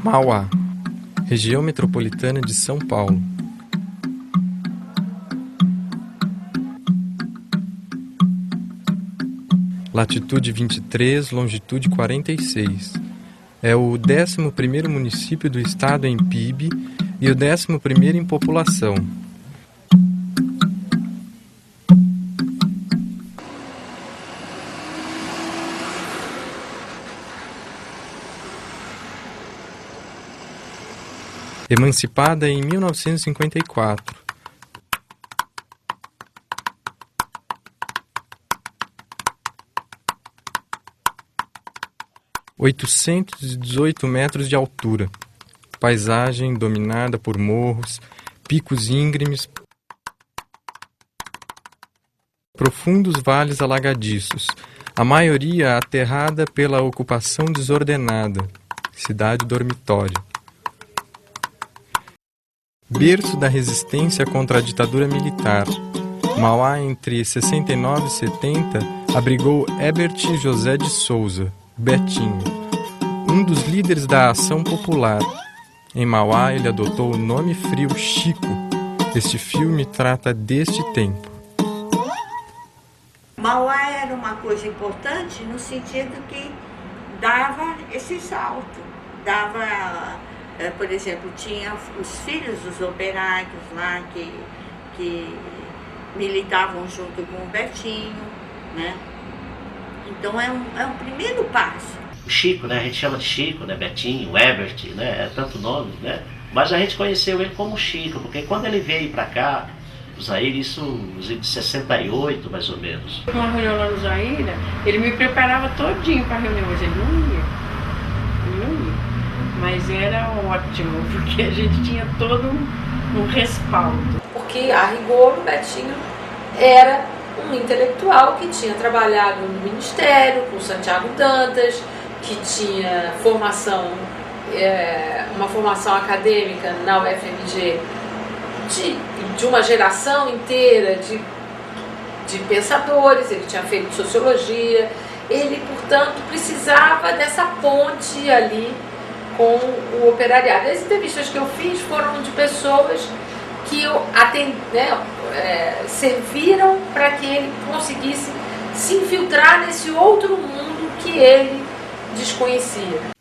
Mauá, região metropolitana de São Paulo. Latitude 23, longitude 46. É o 11º município do estado em PIB e o 11º em população. Emancipada em 1954. (818 metros de altura). Paisagem dominada por morros, picos íngremes, profundos vales alagadiços, a maioria aterrada pela ocupação desordenada. Cidade dormitório. Berço da resistência contra a ditadura militar. Mauá, entre 69 e 70, abrigou Herbert José de Souza, Betinho, um dos líderes da Ação Popular. Em Mauá, ele adotou o nome frio Chico. Este filme trata deste tempo. Mauá era uma coisa importante no sentido que dava esse salto, dava... Por exemplo, tinha os filhos dos operários lá que militavam junto com o Betinho, né? Então é um primeiro passo. O Chico, né? A gente chama de Chico, né? Betinho, Herbert, né? É tanto nome, né? Mas a gente conheceu ele como Chico, porque quando ele veio para cá, o Zaire, isso de 68 mais ou menos. Uma reunião lá no Zaire, ele me preparava todinho para a reunião, mas ele não ia. Mas era ótimo, porque a gente tinha todo um respaldo. Porque, a rigor, o Betinho era um intelectual que tinha trabalhado no Ministério, com Santiago Dantas, que tinha formação, uma formação acadêmica na UFMG de uma geração inteira de pensadores, ele tinha feito sociologia, ele, portanto, precisava dessa ponte ali com o operariado. As entrevistas que eu fiz foram de pessoas que serviram para que ele conseguisse se infiltrar nesse outro mundo que ele desconhecia.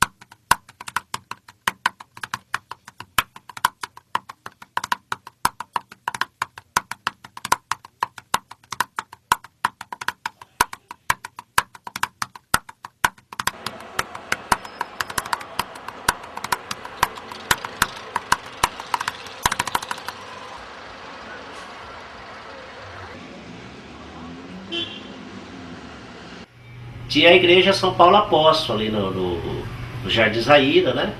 Tinha a igreja São Paulo Apóstolo ali no Jardim Zaira, né?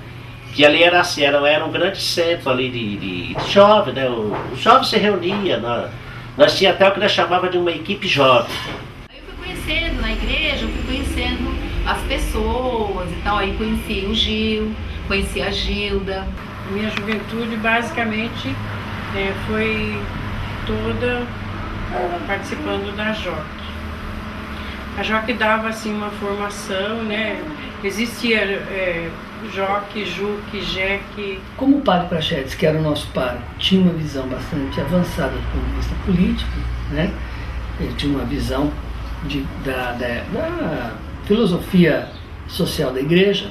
Que ali era assim, era um grande centro ali de jovem, né? Os jovens se reuniam, nós tínhamos até o que nós chamava de uma equipe jovem. Aí eu fui conhecendo na igreja, eu fui conhecendo as pessoas e tal, aí conheci o Gil, conheci a Gilda. Minha juventude basicamente foi toda participando da JOC. A JOC dava assim uma formação, né? Existia JOC, JUC, JEC. Como o padre Prachedes, que era o nosso pároco, tinha uma visão bastante avançada do ponto de vista político, né? Ele tinha uma visão da filosofia social da igreja.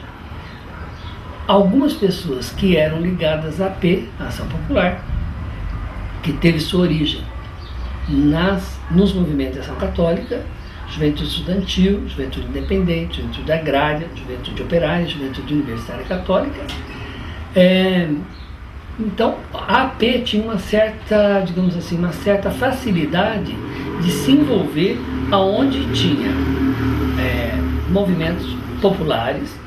Algumas pessoas que eram ligadas à AP, à Ação Popular, que teve sua origem nos movimentos da Ação Católica, Juventude Estudantil, Juventude Independente, Juventude Agrária, Juventude Operária, Juventude Universitária Católica. Então, a AP tinha uma certa, digamos assim, uma certa facilidade de se envolver aonde tinha movimentos populares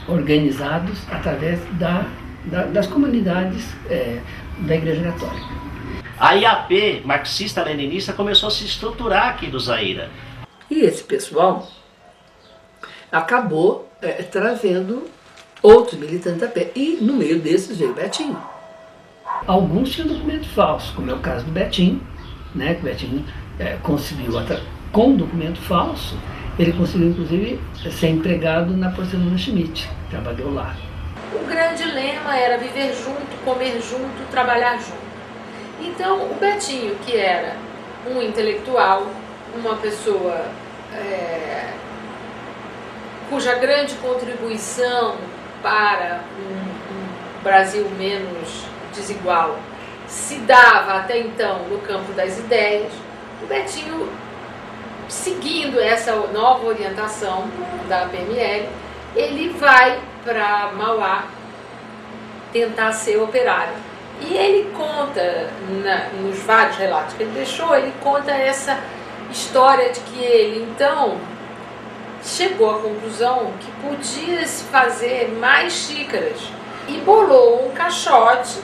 organizados através das comunidades da Igreja Católica. A IAP, marxista-leninista, começou a se estruturar aqui do Zaire. E esse pessoal acabou trazendo outros militantes da AP. E no meio desses veio o Betinho. Alguns tinham documento falso, como é o caso do Betinho, né? Que o Betinho conseguiu, com documento falso, ele conseguiu inclusive ser empregado na Porcelana Schmidt, trabalhou lá. o grande lema era viver junto, comer junto, trabalhar junto. Então, o Betinho, que era um intelectual, uma pessoa cuja grande contribuição para um Brasil menos desigual se dava até então no campo das ideias, o Betinho, seguindo essa nova orientação da PML, ele vai para Mauá tentar ser operário. E ele conta, nos vários relatos que ele deixou, ele conta essa história de que ele, então, chegou à conclusão que podia se fazer mais xícaras e bolou um caixote,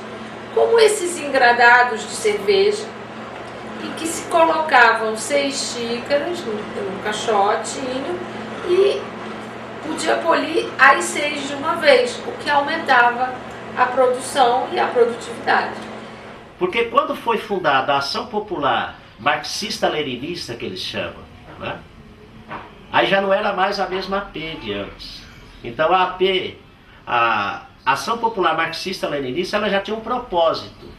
como esses engradados de cerveja, e que se colocavam 6 xícaras no caixotinho e podia polir as 6 de uma vez, o que aumentava a produção e a produtividade. Porque quando foi fundada a Ação Popular Marxista-Leninista, que eles chamam, né? Aí já não era mais a mesma AP de antes. Então a AP, a Ação Popular Marxista-Leninista, ela já tinha um propósito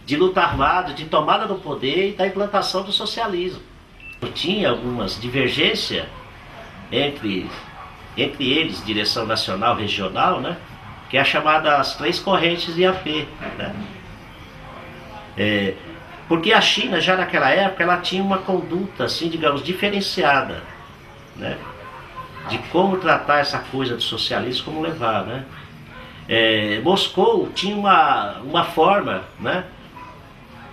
de luta armada, de tomada do poder e da implantação do socialismo. Tinha algumas divergências entre eles, direção nacional, regional, né? Que é a chamada as 3 correntes de AP, né? Porque a China, já naquela época, ela tinha uma conduta, assim, digamos, diferenciada, né? De como tratar essa coisa do socialismo, como levar, né? Moscou tinha uma forma, né?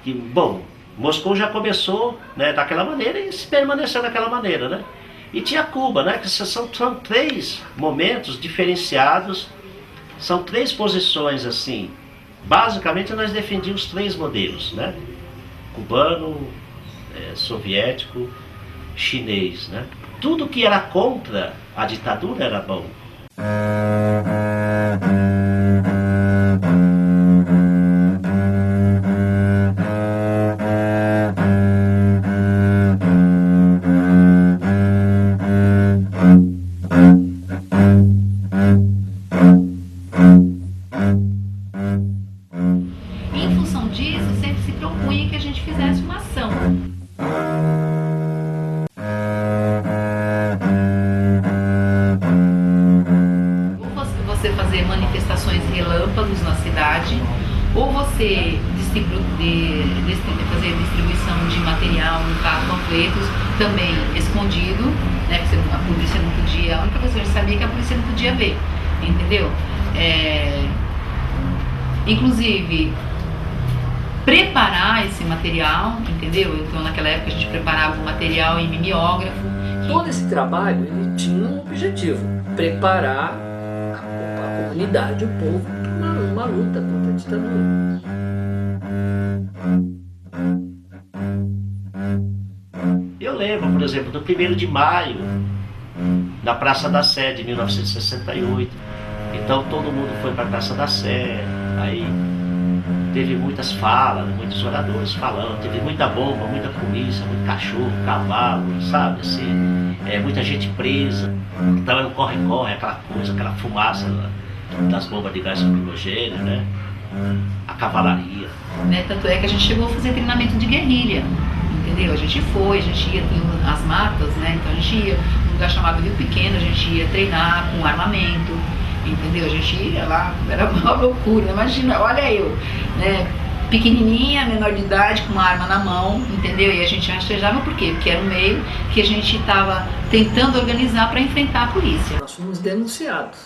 Que, bom, Moscou já começou, né, daquela maneira e se permaneceu daquela maneira, né? E tinha Cuba, né? Que são 3 momentos diferenciados, são 3 posições, assim. Basicamente nós defendíamos 3 modelos, né? Cubano, soviético, chinês, né? Tudo que era contra a ditadura era bom. Em função disso, sempre se propunha que a gente fizesse uma ação. Você fazer manifestações relâmpagos na cidade, ou você fazer distribuição de material, no caso, panfletos, também escondido, né, porque a polícia não podia, a única coisa que a gente sabia é que a polícia não podia ver, entendeu? Inclusive, preparar esse material, entendeu? Então, naquela época, a gente preparava o material em mimeógrafo. Todo esse trabalho ele tinha um objetivo: preparar a comunidade, o povo, para uma luta contra a ditadura. Eu lembro, por exemplo, do 1º de maio, na Praça da Sé, de 1968. Então todo mundo foi para a Praça da Sé, aí teve muitas falas, muitos oradores falando, teve muita bomba, muita polícia, muito cachorro, cavalo, sabe, assim, muita gente presa. Então era um corre-corre, aquela coisa, aquela fumaça das bombas de gás lacrimogêneo, né? A cavalaria. Né? Tanto é que a gente chegou a fazer treinamento de guerrilha, entendeu? A gente ia, tinha as matas, né? Então a gente ia num lugar chamado Rio Pequeno, a gente ia treinar com armamento, entendeu? A gente ia lá, era uma loucura, imagina, olha eu, né? Pequenininha, menor de idade, com uma arma na mão, entendeu? E a gente rastejava por quê? Porque era um meio que a gente estava tentando organizar para enfrentar a polícia. Nós fomos denunciados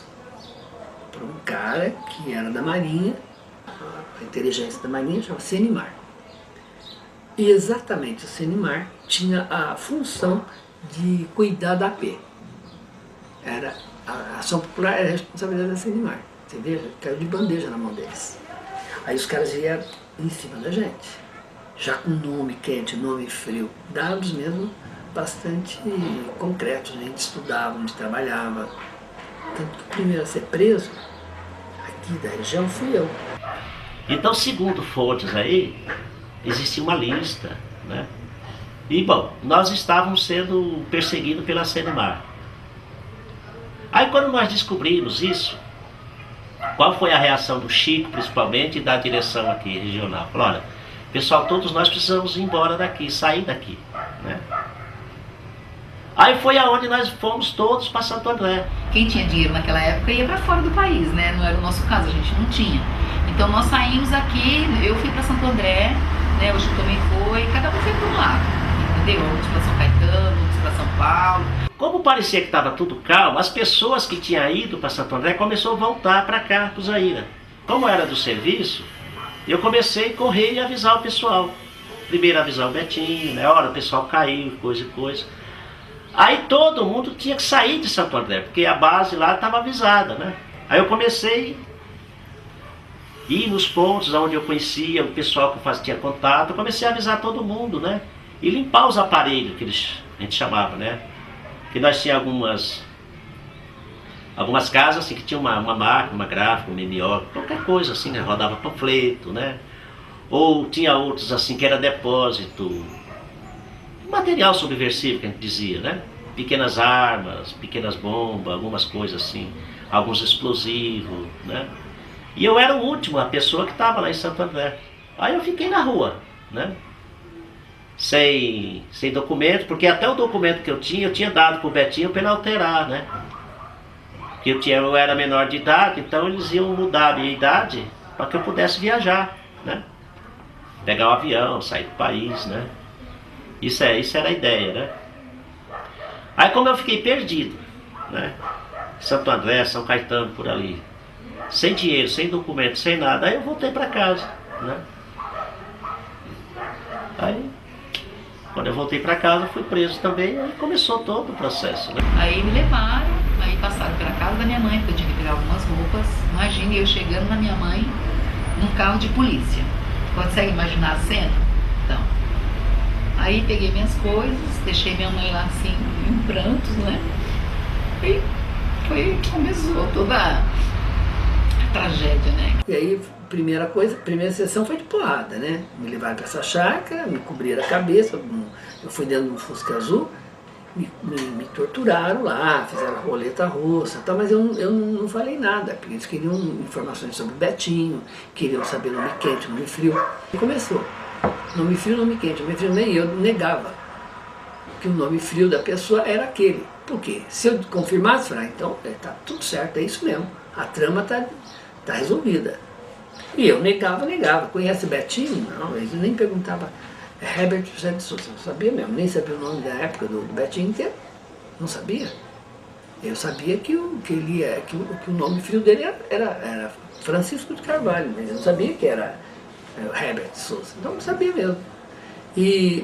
por um cara que era da Marinha, a inteligência da Marinha chama Senimar. E exatamente o Senimar tinha a função de cuidar da AP. A Ação Popular era a responsabilidade da Senimar. Você veja, caiu de bandeja na mão deles. Aí os caras vieram em cima da gente, já com nome quente, nome frio, dados mesmo bastante concretos. A gente estudava, a gente trabalhava. Tanto que o primeiro a ser preso aqui da região fui eu. Então, segundo fontes aí, existia uma lista, né? E, bom, nós estávamos sendo perseguidos pela Senimar. Aí, quando nós descobrimos isso, qual foi a reação do Chico, principalmente, e da direção aqui regional? Falou, olha, pessoal, todos nós precisamos ir embora daqui, sair daqui, né? Aí foi aonde nós fomos todos para Santo André. Quem tinha dinheiro naquela época ia para fora do país, né? Não era o nosso caso, a gente não tinha. Então nós saímos aqui, eu fui para Santo André, né? O Chico também foi, cada um foi para um lado, entendeu? Outros para São Caetano, outros para São Paulo. Como parecia que estava tudo calmo, as pessoas que tinham ido para Santo André começaram a voltar para cá, para o Zaira. Como era do serviço, eu comecei a correr e avisar o pessoal. Primeiro avisar o Betinho, né? Olha, o pessoal caiu, coisa e coisa. Aí todo mundo tinha que sair de Santo André, porque a base lá estava avisada, né? Aí eu comecei a ir nos pontos onde eu conhecia o pessoal que tinha contato, eu comecei a avisar todo mundo, né? E limpar os aparelhos, que a gente chamava, né? Que nós tínhamos algumas casas assim, que tinha uma máquina, uma gráfica, um MMO, qualquer coisa assim, né? Rodava panfleto, né? Ou tinha outros assim que era depósito, material subversivo que a gente dizia, né? Pequenas armas, pequenas bombas, algumas coisas assim, alguns explosivos, né? E eu era o último, a pessoa que estava lá em Santo André. Aí eu fiquei na rua, né? Sem documento, porque até o documento que eu tinha dado pro Betinho para ele alterar, né? Porque eu era menor de idade, então eles iam mudar a minha idade para que eu pudesse viajar, né? Pegar um avião, sair do país, né? Isso era a ideia, né? Aí como eu fiquei perdido, né? Santo André, São Caetano, por ali, sem dinheiro, sem documento, sem nada, aí eu voltei para casa, né? Aí, quando eu voltei para casa, fui preso também, aí começou todo o processo, né? Aí me levaram, aí passaram pela casa da minha mãe, porque eu tinha que pegar algumas roupas. Imagine eu chegando na minha mãe num carro de polícia. Consegue imaginar a cena? Então, aí peguei minhas coisas, deixei minha mãe lá assim, em prantos, né? E começou toda a tragédia, né? E aí, primeira sessão foi de porrada, né? Me levaram para essa chácara, me cobriram a cabeça, eu fui dentro de um Fusca azul, me torturaram lá, fizeram a roleta russa, tal, mas eu não falei nada, porque eles queriam informações sobre o Betinho, queriam saber nome quente, nome frio. E começou. Nome frio, nome quente, nome frio, nem eu negava que o nome frio da pessoa era aquele. Por quê? Se eu confirmasse, falei, então tá tudo certo, é isso mesmo, a trama tá resolvida. E eu negava. Conhece Betinho? Não, eles nem perguntavam. Herbert José de Souza, não sabia mesmo, nem sabia o nome da época do Betinho inteiro. Não sabia. Eu sabia que o nome filho dele era Francisco de Carvalho, mas eu não sabia que era Herbert de Souza. Então não sabia mesmo.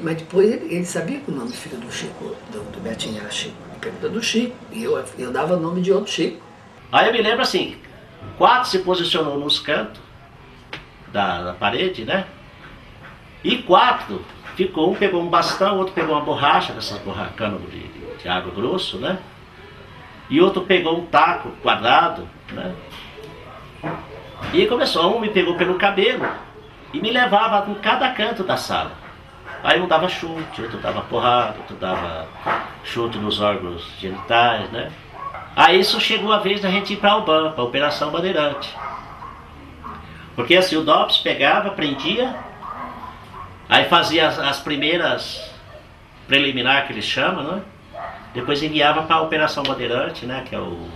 Mas depois ele sabia que o nome filho do Chico, do Betinho era Chico. Ele perguntou do Chico, e eu dava o nome de outro Chico. Aí eu me lembro assim, 4 se posicionou nos cantos da parede, né? E 4 ficou, um pegou um bastão, outro pegou uma borracha, dessas cano de água grosso, né? E outro pegou um taco quadrado, né? E começou, um me pegou pelo cabelo e me levava em cada canto da sala. Aí um dava chute, outro dava porrada, outro dava chute nos órgãos genitais, né? Aí isso chegou a vez da gente ir para a UBAN, para a Operação Bandeirante. Porque assim, o DOPS pegava, prendia, aí fazia as primeiras preliminar que eles chamam, né? Depois enviava para a Operação Bandeirante, né? Que é o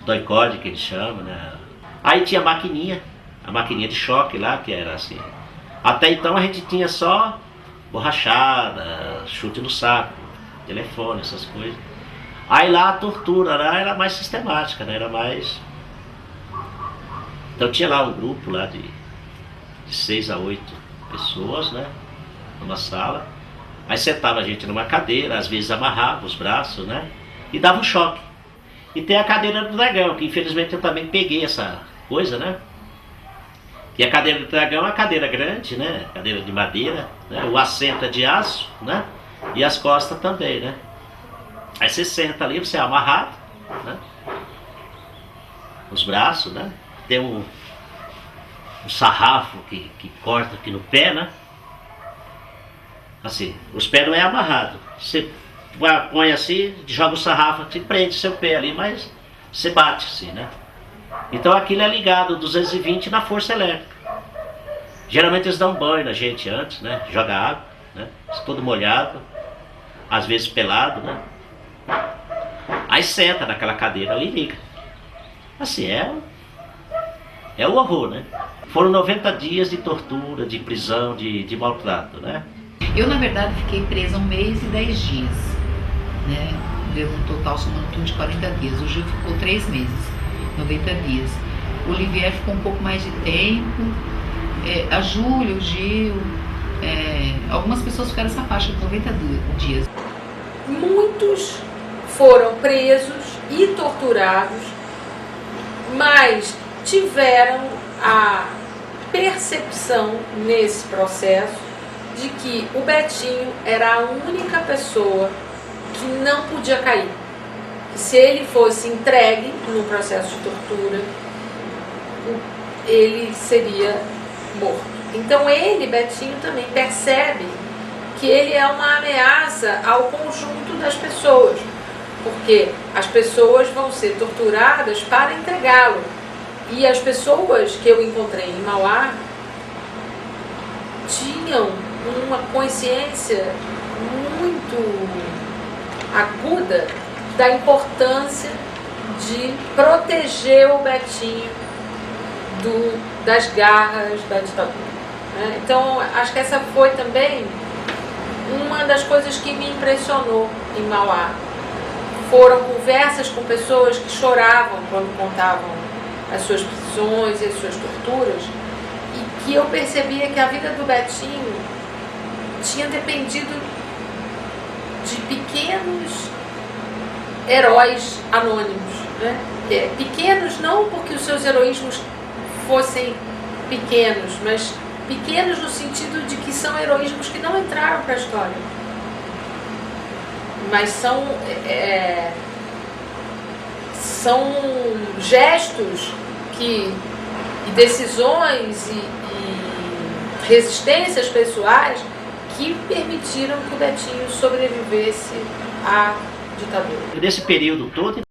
doicode que eles chamam, né? Aí tinha a maquininha de choque lá, que era assim. Até então a gente tinha só borrachada, chute no saco, telefone, essas coisas. Aí lá a tortura lá era mais sistemática, né? Era mais... Então tinha lá um grupo lá de 6 a 8 pessoas, né? Numa sala. Aí sentava a gente numa cadeira, às vezes amarrava os braços, né? E dava um choque. E tem a cadeira do dragão, que infelizmente eu também peguei essa coisa, né? E a cadeira do dragão é uma cadeira grande, né? Cadeira de madeira, né? O assento é de aço, né? E as costas também, né? Aí você senta ali, você é amarrado, né? Os braços, né? Tem um sarrafo que corta aqui no pé, né? Assim, os pés não é amarrado. Você põe assim, joga o sarrafo, te prende seu pé ali, mas você bate assim, né? Então aquilo é ligado 220 na força elétrica. Geralmente eles dão banho na gente antes, né? Joga água, né? Todo molhado, às vezes pelado, né? Aí senta naquela cadeira ali e liga. Assim, é o horror, né? Foram 90 dias de tortura, de prisão, de maltrato, né? Eu, na verdade, fiquei presa 1 mês e 10 dias, né? Deu um total somando tudo de 40 dias. O Gil ficou 3 meses, 90 dias. O Olivier ficou um pouco mais de tempo. A Júlia, o Gil, algumas pessoas ficaram nessa faixa de 90 dias. Muitos foram presos e torturados, mas tiveram a percepção nesse processo de que o Betinho era a única pessoa que não podia cair. Que se ele fosse entregue no processo de tortura, ele seria morto. Então ele, Betinho, também percebe que ele é uma ameaça ao conjunto das pessoas, porque as pessoas vão ser torturadas para entregá-lo. E as pessoas que eu encontrei em Mauá tinham uma consciência muito aguda da importância de proteger o Betinho das garras da ditadura, né? Então, acho que essa foi também uma das coisas que me impressionou em Mauá. Foram conversas com pessoas que choravam quando contavam as suas prisões e as suas torturas, e que eu percebia que a vida do Betinho tinha dependido de pequenos heróis anônimos, né? Pequenos não porque os seus heroísmos fossem pequenos, mas pequenos no sentido de que são heroísmos que não entraram para a história, mas são gestos e decisões e resistências pessoais que permitiram que o Betinho sobrevivesse à ditadura. Nesse período todo